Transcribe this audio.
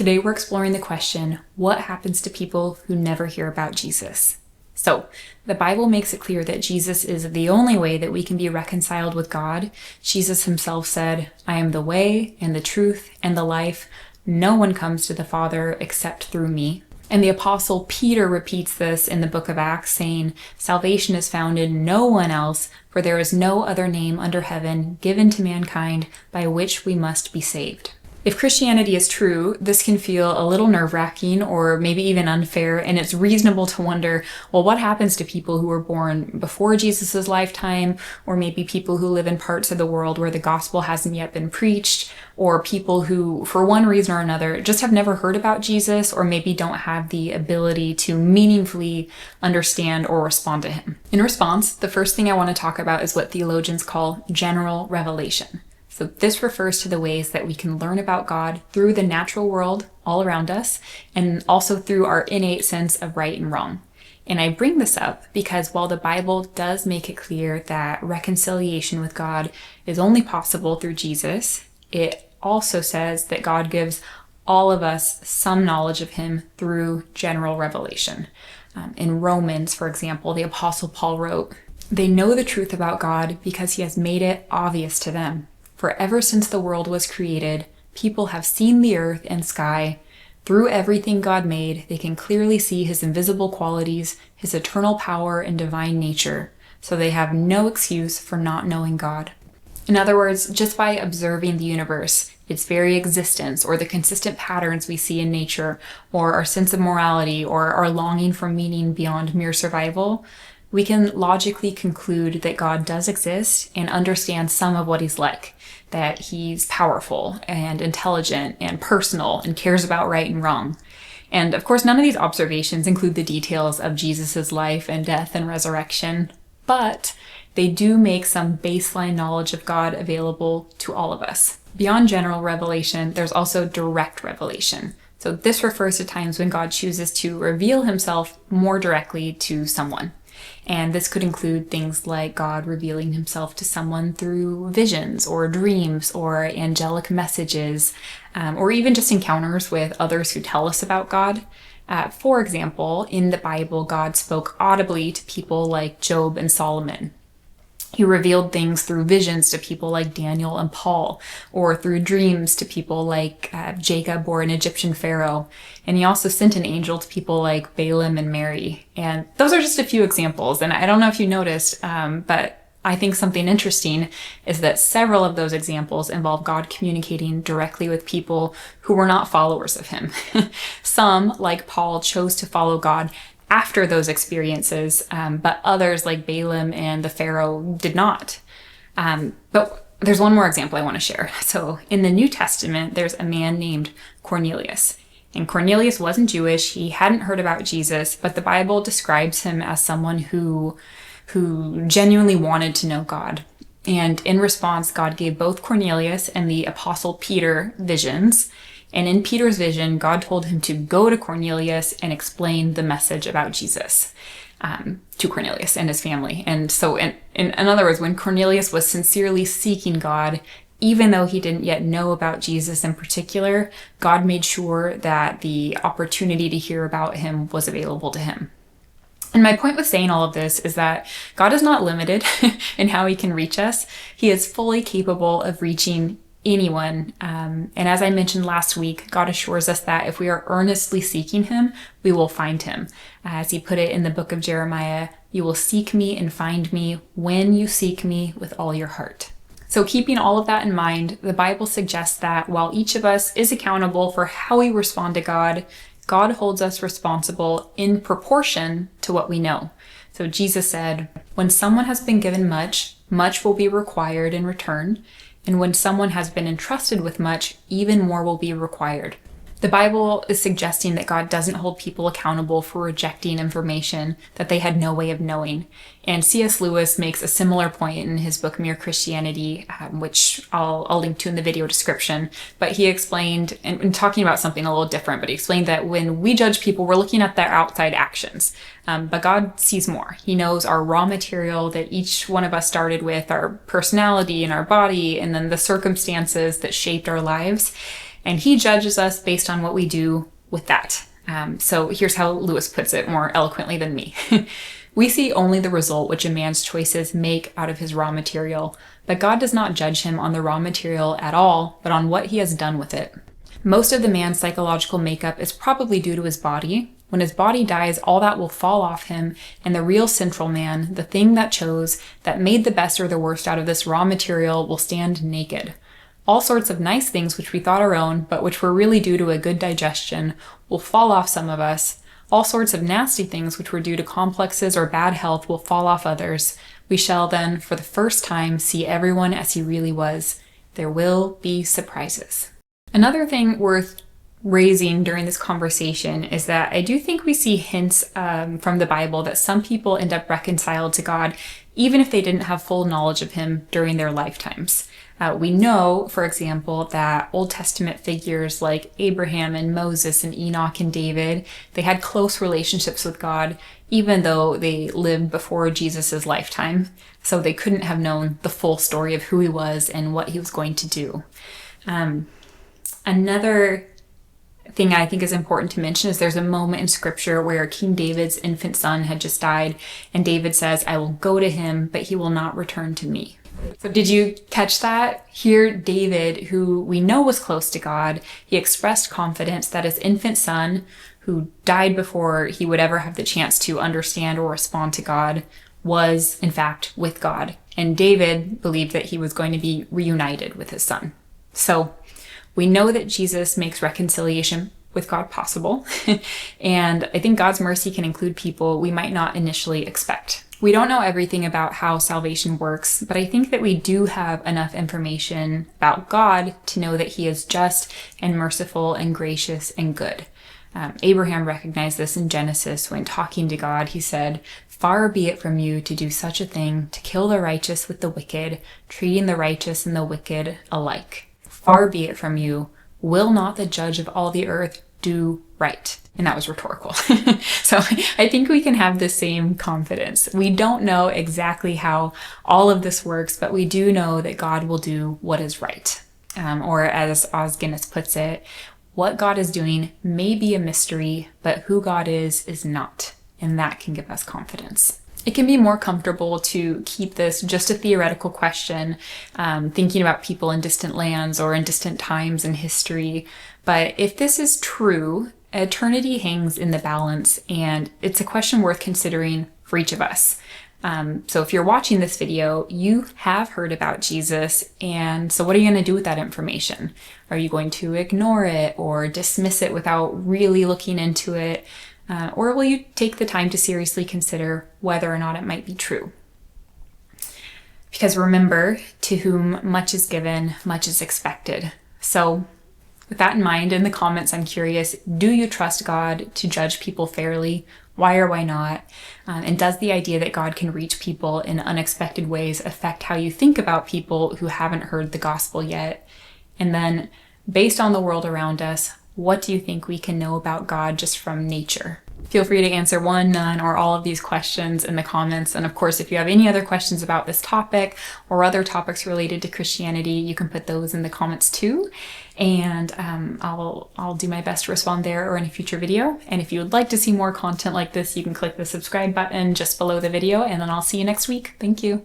Today we're exploring the question, what happens to people who never hear about Jesus? So, the Bible makes it clear that Jesus is the only way that we can be reconciled with God. Jesus himself said, "I am the way and the truth and the life. No one comes to the Father except through me." And the Apostle Peter repeats this in the book of Acts, saying, "Salvation is found in no one else, for there is no other name under heaven given to mankind by which we must be saved." If Christianity is true, this can feel a little nerve-wracking or maybe even unfair, and it's reasonable to wonder, well, what happens to people who were born before Jesus' lifetime, or maybe people who live in parts of the world where the gospel hasn't yet been preached, or people who, for one reason or another, just have never heard about Jesus, or maybe don't have the ability to meaningfully understand or respond to him. In response, the first thing I want to talk about is what theologians call general revelation. So this refers to the ways that we can learn about God through the natural world all around us, and also through our innate sense of right and wrong. And I bring this up because while the Bible does make it clear that reconciliation with God is only possible through Jesus, it also says that God gives all of us some knowledge of him through general revelation. In Romans, for example, the Apostle Paul wrote, "They know the truth about God because he has made it obvious to them. For ever since the world was created, people have seen the earth and sky. Through everything God made, they can clearly see his invisible qualities, his eternal power and divine nature, so they have no excuse for not knowing God." In other words, just by observing the universe, its very existence, or the consistent patterns we see in nature, or our sense of morality, or our longing for meaning beyond mere survival, we can logically conclude that God does exist and understand some of what he's like, that he's powerful and intelligent and personal and cares about right and wrong. And of course, none of these observations include the details of Jesus's life and death and resurrection, but they do make some baseline knowledge of God available to all of us. Beyond general revelation, there's also direct revelation. So this refers to times when God chooses to reveal himself more directly to someone. And this could include things like God revealing himself to someone through visions or dreams or angelic messages, or even just encounters with others who tell us about God. For example, in the Bible, God spoke audibly to people like Job and Solomon. He revealed things through visions to people like Daniel and Paul, or through dreams to people like Jacob or an Egyptian pharaoh. And he also sent an angel to people like Balaam and Mary. And those are just a few examples. And I don't know if you noticed, but I think something interesting is that several of those examples involve God communicating directly with people who were not followers of him. Some, like Paul, chose to follow God after those experiences, but others like Balaam and the Pharaoh did not. But there's one more example I want to share. So in the New Testament, there's a man named Cornelius. And Cornelius wasn't Jewish. He hadn't heard about Jesus, but the Bible describes him as someone who genuinely wanted to know God. And in response, God gave both Cornelius and the Apostle Peter visions. And in Peter's vision, God told him to go to Cornelius and explain the message about Jesus to Cornelius and his family. And so, in other words, when Cornelius was sincerely seeking God, even though he didn't yet know about Jesus in particular, God made sure that the opportunity to hear about him was available to him. And my point with saying all of this is that God is not limited in how he can reach us. He is fully capable of reaching anyone. And as I mentioned last week, God assures us that if we are earnestly seeking him, we will find him. As he put it in the book of Jeremiah, "You will seek me and find me when you seek me with all your heart." So keeping all of that in mind, the Bible suggests that while each of us is accountable for how we respond to God, God holds us responsible in proportion to what we know. So Jesus said, "When someone has been given much, much will be required in return. And when someone has been entrusted with much, even more will be required." The Bible is suggesting that God doesn't hold people accountable for rejecting information that they had no way of knowing. And C.S. Lewis makes a similar point in his book Mere Christianity, which I'll link to in the video description. But he explained, and talking about something a little different, but he explained that when we judge people, we're looking at their outside actions. But God sees more. He knows our raw material that each one of us started with, our personality and our body, and then the circumstances that shaped our lives. and he judges us based on what we do with that. So here's how Lewis puts it more eloquently than me. We see only the result which a man's choices make out of his raw material, but God does not judge him on the raw material at all, but on what he has done with it. Most of the man's psychological makeup is probably due to his body. When his body dies, all that will fall off him, and the real central man, the thing that chose, that made the best or the worst out of this raw material, will stand naked. All sorts of nice things which we thought our own, but which were really due to a good digestion, will fall off some of us. All sorts of nasty things which were due to complexes or bad health will fall off others. We shall then, for the first time, see everyone as he really was. There will be surprises. Another thing worth raising during this conversation is that I do think we see hints from the Bible that some people end up reconciled to God even if they didn't have full knowledge of him during their lifetimes. We know, for example, that Old Testament figures like Abraham and Moses and Enoch and David, they had close relationships with God, even though they lived before Jesus' lifetime. So they couldn't have known the full story of who he was and what he was going to do. Another thing I think is important to mention is there's a moment in scripture where King David's infant son had just died, and David says, "I will go to him, but he will not return to me." So did you catch that? Here, David, who we know was close to God, he expressed confidence that his infant son, who died before he would ever have the chance to understand or respond to God, was in fact with God. And David believed that he was going to be reunited with his son. So we know that Jesus makes reconciliation with God possible. And I think God's mercy can include people we might not initially expect. We don't know everything about how salvation works, but I think that we do have enough information about God to know that he is just and merciful and gracious and good. Abraham recognized this in Genesis when talking to God. He said, "Far be it from you to do such a thing, to kill the righteous with the wicked, treating the righteous and the wicked alike. Far be it from you. Will not the judge of all the earth do right?" And that was rhetorical. So I think we can have the same confidence. We don't know exactly how all of this works, but we do know that God will do what is right. Or as Os Guinness puts it, what God is doing may be a mystery, but who God is not. And that can give us confidence. It can be more comfortable to keep this just a theoretical question, thinking about people in distant lands or in distant times in history. But if this is true, eternity hangs in the balance, and it's a question worth considering for each of us. So if you're watching this video, you have heard about Jesus, and so what are you going to do with that information? Are you going to ignore it or dismiss it without really looking into it? Or will you take the time to seriously consider whether or not it might be true? Because remember, to whom much is given, much is expected. So with that in mind, in the comments, I'm curious, do you trust God to judge people fairly? Why or why not? And does the idea that God can reach people in unexpected ways affect how you think about people who haven't heard the gospel yet? And then, based on the world around us, what do you think we can know about God just from nature? Feel free to answer one, none, or all of these questions in the comments. And of course, if you have any other questions about this topic or other topics related to Christianity, you can put those in the comments too. And I'll do my best to respond there or in a future video. And if you would like to see more content like this, you can click the subscribe button just below the video, and then I'll see you next week. Thank you.